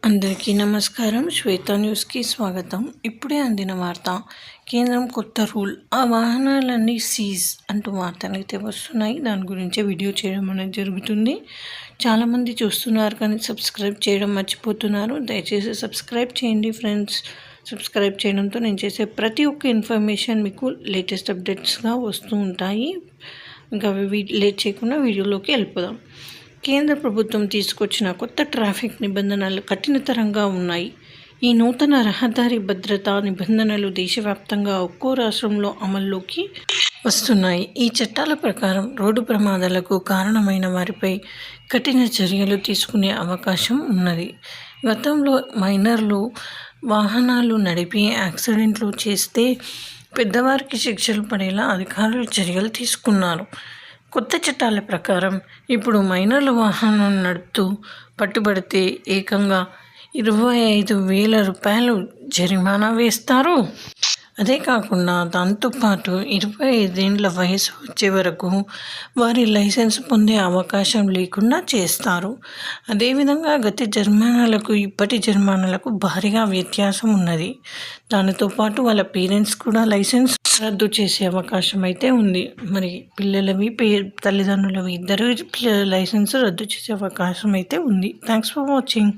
అందరికీ నమస్కారం. శ్వేత న్యూస్కి స్వాగతం. ఇప్పుడే అందిన వార్త. కేంద్రం కొత్త రూల్, ఆ వాహనాలన్నీ సీజ్ అంటూ వార్తలు అయితే వస్తున్నాయి. దాని గురించే వీడియో చేయడం అనేది జరుగుతుంది. చాలామంది చూస్తున్నారు కానీ సబ్స్క్రైబ్ చేయడం మర్చిపోతున్నారు. దయచేసి సబ్స్క్రైబ్ చేయండి ఫ్రెండ్స్. సబ్స్క్రైబ్ చేయడంతో నేను చేసే ప్రతి ఒక్క ఇన్ఫర్మేషన్ మీకు లేటెస్ట్ అప్డేట్స్గా వస్తూ ఉంటాయి. ఇంకా లేట్ చేయకుండా వీడియోలోకి వెళ్ళిపోదాం. కేంద్ర ప్రభుత్వం తీసుకొచ్చిన కొత్త ట్రాఫిక్ నిబంధనలు కఠినతరంగా ఉన్నాయి. ఈ నూతన రహదారి భద్రతా నిబంధనలు దేశవ్యాప్తంగా ఒక్కో రాష్ట్రంలో అమల్లోకి వస్తున్నాయి. ఈ చట్టాల ప్రకారం రోడ్డు ప్రమాదాలకు కారణమైన వారిపై కఠిన చర్యలు తీసుకునే అవకాశం ఉన్నది. గతంలో మైనర్లు వాహనాలు నడిపి యాక్సిడెంట్లు చేస్తే పెద్దవారికి శిక్షలు పడేలా అధికారులు చర్యలు తీసుకున్నారు. కొత్త చట్టాల ప్రకారం ఇప్పుడు మైనర్ల వాహనం నడుపుతూ పట్టుబడితే ఏకంగా 25,000 రూపాయలు జరిమానా వేస్తారు. అదే కాకుండా దాంతోపాటు 25 ఏళ్ల వయసు వచ్చే వరకు వారి లైసెన్స్ పొందే అవకాశం లేకుండా చేస్తారు. అదేవిధంగా గత జరిమానాలకు ఇప్పటి జరిమానాలకు భారీగా వ్యత్యాసం ఉన్నది. దానితో పాటు వాళ్ళ పేరెంట్స్ కూడా లైసెన్స్ రద్దు చేసే అవకాశం అయితే ఉంది. మరి పిల్లలవి తల్లిదండ్రులవి ఇద్దరు లైసెన్స్ రద్దు చేసే అవకాశం అయితే ఉంది. Thanks for watching.